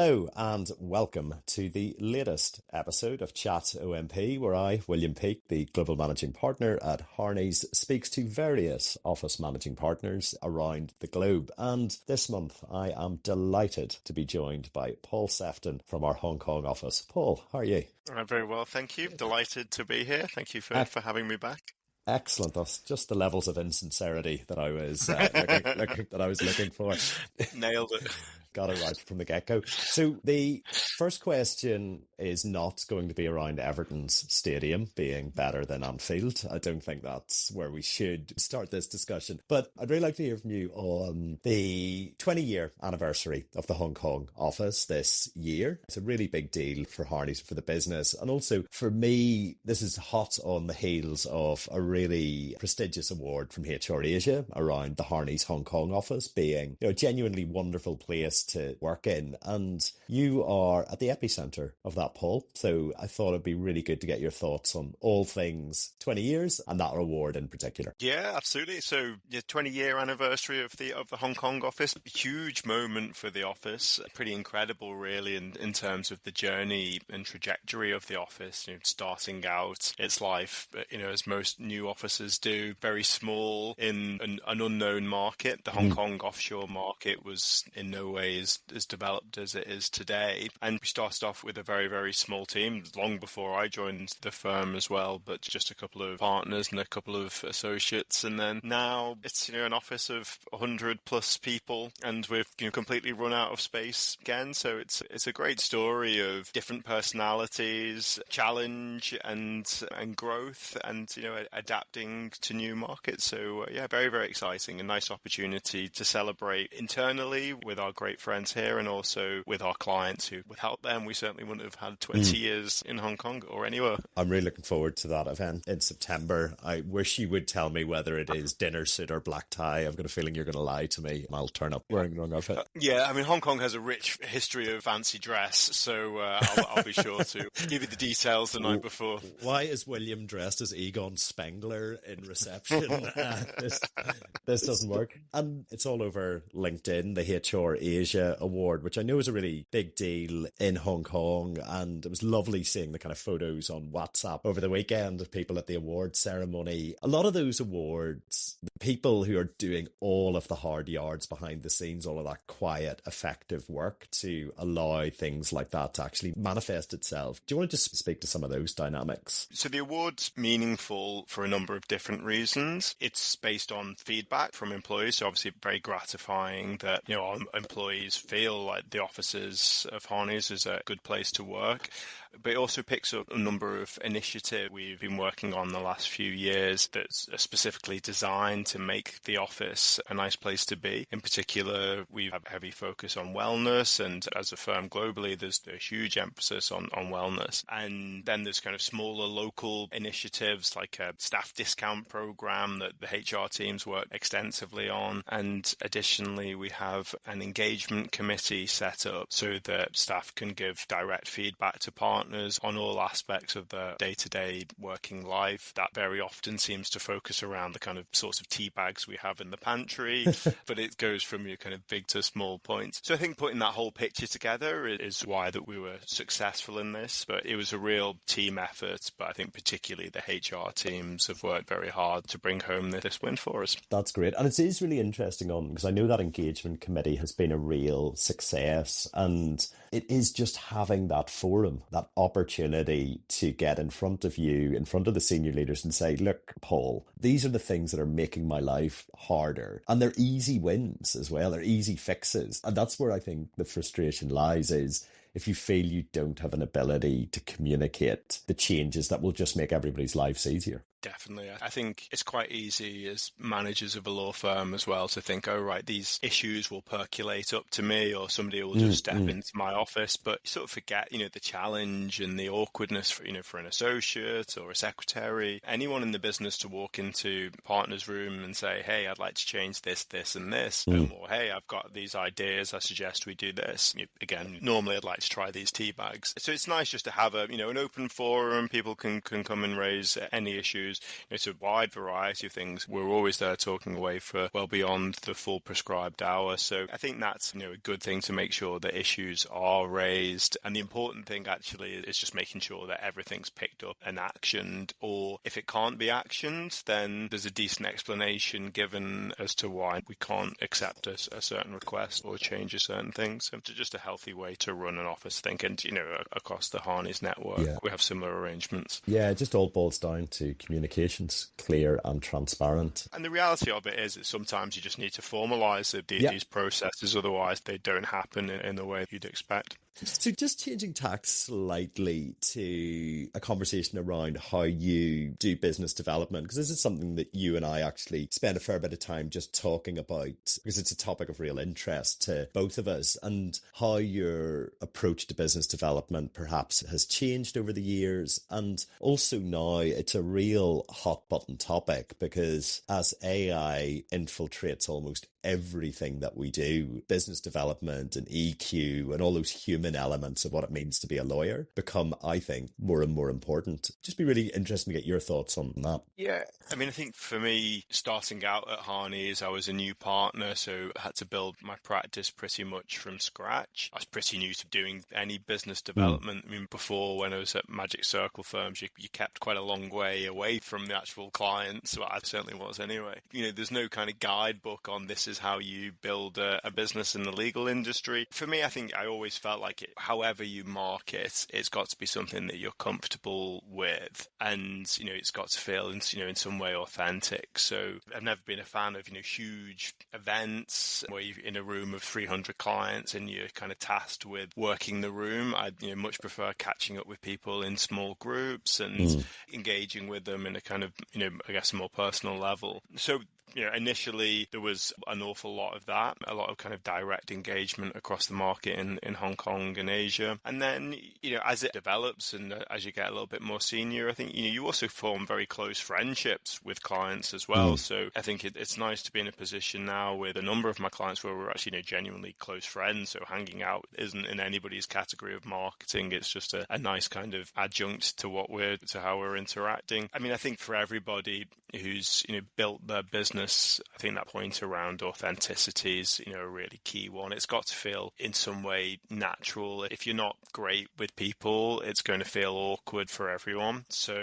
Hello and welcome to the latest episode of Chat OMP, where I, William Peake, the Global Managing Partner at Harneys, speaks to various office managing partners around the globe. And this month I am delighted to be joined by Paul Sephton from our Hong Kong office. Paul, how are you? I'm very well, thank you. Delighted to be here. Thank you for having me back. Excellent. That's just the levels of insincerity that I was looking for. Nailed it. Got it right from the get-go. So the first question is not going to be around Everton's stadium being better than Anfield. I don't think that's where we should start this discussion. But I'd really like to hear from you on the 20-year anniversary of the Hong Kong office this year. It's a really big deal for Harneys, for the business. And also for me, this is hot on the heels of a really prestigious award from HR Asia around the Harneys Hong Kong office being, a genuinely wonderful place to work in. And you are at the epicenter of that, Paul. So I thought it'd be really good to get your thoughts on all things 20 years and that award in particular. Yeah, absolutely. So the 20-year anniversary of the Hong Kong office, huge moment for the office. Pretty incredible, really, in terms of the journey and trajectory of the office. Starting out its life, as most new offices do, very small in an unknown market. The Hong Kong offshore market was in no way as developed as it is today. And we started off with a very, very small team, long before I joined the firm as well, but just a couple of partners and a couple of associates. And then now it's, an office of 100 plus people, and we've completely run out of space again. So it's a great story of different personalities, challenge and growth, and, adapting to new markets. So very, very exciting. A nice opportunity to celebrate internally with our great friends here, and also with our clients who, without them, we certainly wouldn't have had 20 years in Hong Kong or anywhere. I'm really looking forward to that event in September. I wish you would tell me whether it is dinner suit or black tie. I've got a feeling you're going to lie to me and I'll turn up wearing the wrong outfit. Hong Kong has a rich history of fancy dress, so I'll be sure to give you the details the night before. Why is William dressed as Egon Spengler in reception? This doesn't work. And it's all over LinkedIn, the HR Asia Award, which I know is a really big deal in Hong Kong. And it was lovely seeing the kind of photos on WhatsApp over the weekend of people at the award ceremony. A lot of those awards, the people who are doing all of the hard yards behind the scenes, all of that quiet, effective work to allow things like that to actually manifest itself. Do you want to just speak to some of those dynamics? So the award's meaningful for a number of different reasons. It's based on feedback from employees, so obviously very gratifying that our employees feel like the offices of Harneys is a good place to work. But it also picks up a number of initiatives we've been working on the last few years that's specifically designed to make the office a nice place to be. In particular, we have a heavy focus on wellness, and as a firm globally, there's a huge emphasis on wellness. And then there's kind of smaller local initiatives like a staff discount program that the HR teams work extensively on. And additionally, we have an engagement committee set up so that staff can give direct feedback to partners on all aspects of their day-to-day working life. That very often seems to focus around the kind of sorts of tea bags we have in the pantry, but it goes from your kind of big to small points. So I think putting that whole picture together is why that we were successful in this, but it was a real team effort. But I think particularly the HR teams have worked very hard to bring home this win for us. That's great. And it is really interesting because I know that engagement committee has been a real success, and it is just having that forum, that opportunity to get in front of you, in front of the senior leaders and say, look, Paul, these are the things that are making my life harder. And they're easy wins as well. They're easy fixes. And that's where I think the frustration lies, is if you feel you don't have an ability to communicate the changes that will just make everybody's lives easier. Definitely. I think it's quite easy as managers of a law firm as well to think, oh, right, these issues will percolate up to me, or somebody will just step into my office. But you sort of forget, the challenge and the awkwardness for an associate or a secretary, anyone in the business to walk into a partner's room and say, hey, I'd like to change this, this and this, or hey, I've got these ideas, I suggest we do this. Again, normally I'd like to to try these tea bags. So it's nice just to have an open forum. People can come and raise any issues. It's a wide variety of things. We're always there talking away for well beyond the full prescribed hour. So I think that's a good thing to make sure that issues are raised. And the important thing actually is just making sure that everything's picked up and actioned, or if it can't be actioned, then there's a decent explanation given as to why we can't accept a certain request or change a certain thing. So it's just a healthy way to run an office, I think. And, across the Harneys network, we have similar arrangements. Yeah, it just all boils down to communications, clear and transparent. And the reality of it is that sometimes you just need to formalise these processes, otherwise they don't happen in the way you'd expect. So just changing tack slightly to a conversation around how you do business development, because this is something that you and I actually spend a fair bit of time just talking about, because it's a topic of real interest to both of us, and how your approach to business development perhaps has changed over the years. And also now it's a real hot button topic, because as AI infiltrates almost everything that we do, business development and EQ and all those human elements of what it means to be a lawyer become, I think, more and more important. Just be really interesting to get your thoughts on that. Yeah, I mean, I think for me, starting out at Harneys, I was a new partner, so I had to build my practice pretty much from scratch. I was pretty new to doing any business development. I mean, before, when I was at Magic Circle firms, you kept quite a long way away from the actual clients. Well, I certainly was anyway. There's no kind of guidebook on this is how you build a business in the legal industry. For me, I think I always felt like however you market, it's got to be something that you're comfortable with, and it's got to feel in some way authentic. So I've never been a fan of huge events where you're in a room of 300 clients and you're kind of tasked with working the room. I much prefer catching up with people in small groups and engaging with them in a kind of I guess a more personal level. So initially there was an awful lot of that, a lot of kind of direct engagement across the market in Hong Kong and Asia. And then, as it develops and as you get a little bit more senior, I think, you also form very close friendships with clients as well. So I think it's nice to be in a position now with a number of my clients where we're actually, genuinely close friends. So hanging out isn't in anybody's category of marketing. It's just a nice kind of adjunct to how we're interacting. I mean, I think for everybody who's, built their business, I think that point around authenticity is, a really key one. It's got to feel in some way natural. If you're not great with people, it's going to feel awkward for everyone. So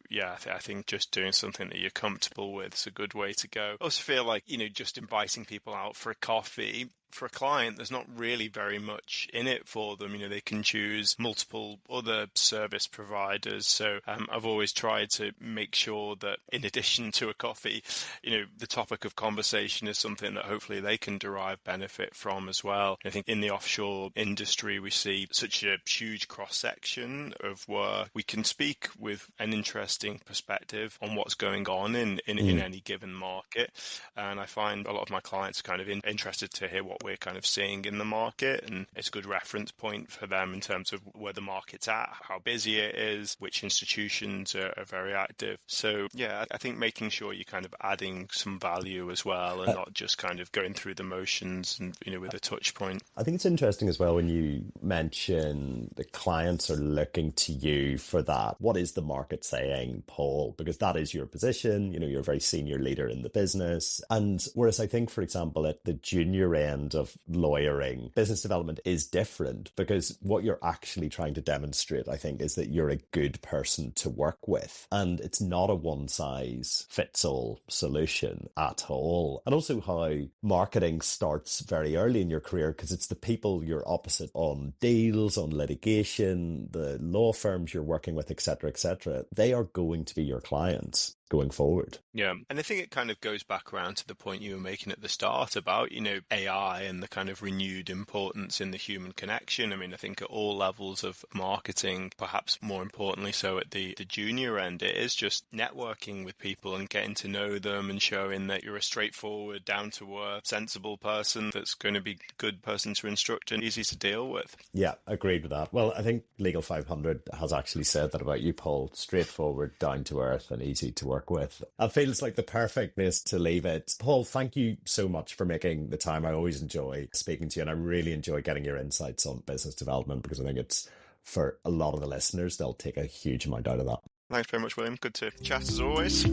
yeah, I think just doing something that you're comfortable with is a good way to go. I also feel like, just inviting people out for a coffee, for a client, there's not really very much in it for them. They can choose multiple other service providers. So I've always tried to make sure that in addition to a coffee, the topic of conversation is something that hopefully they can derive benefit from as well. I think in the offshore industry, we see such a huge cross-section of work. We can speak with an interesting perspective on what's going on in any given market. And I find a lot of my clients are kind of interested to hear what we're kind of seeing in the market, and it's a good reference point for them in terms of where the market's at, how busy it is, which institutions are very active. So yeah, I think making sure you're kind of adding some value as well, and not just kind of going through the motions and with a touch point. I think it's interesting as well when you mention the clients are looking to you for that. What is the market saying, Paul? Because that is your position. You're a very senior leader in the business. And whereas I think, for example, at the junior end of lawyering, business development is different, because what you're actually trying to demonstrate, I think, is that you're a good person to work with. And it's not a one-size-fits-all solution at all. And also how marketing starts very early in your career, because it's the people you're opposite on deals, on litigation, the law firms you're working with, etc., etc. They are going to be your clients going forward. Yeah. And I think it kind of goes back around to the point you were making at the start about, AI and the kind of renewed importance in the human connection. I mean, I think at all levels of marketing, perhaps more importantly so at the junior end, it is just networking with people and getting to know them and showing that you're a straightforward, down-to-earth, sensible person that's going to be a good person to instruct and easy to deal with. Yeah, agreed with that. Well, I think Legal 500 has actually said that about you, Paul: straightforward, down-to-earth and easy to work work with. It feels like the perfect place to leave it. Paul, thank you so much for making the time. I always enjoy speaking to you, and I really enjoy getting your insights on business development, because I think it's, for a lot of the listeners, they'll take a huge amount out of that. Thanks very much, William. Good to chat as always.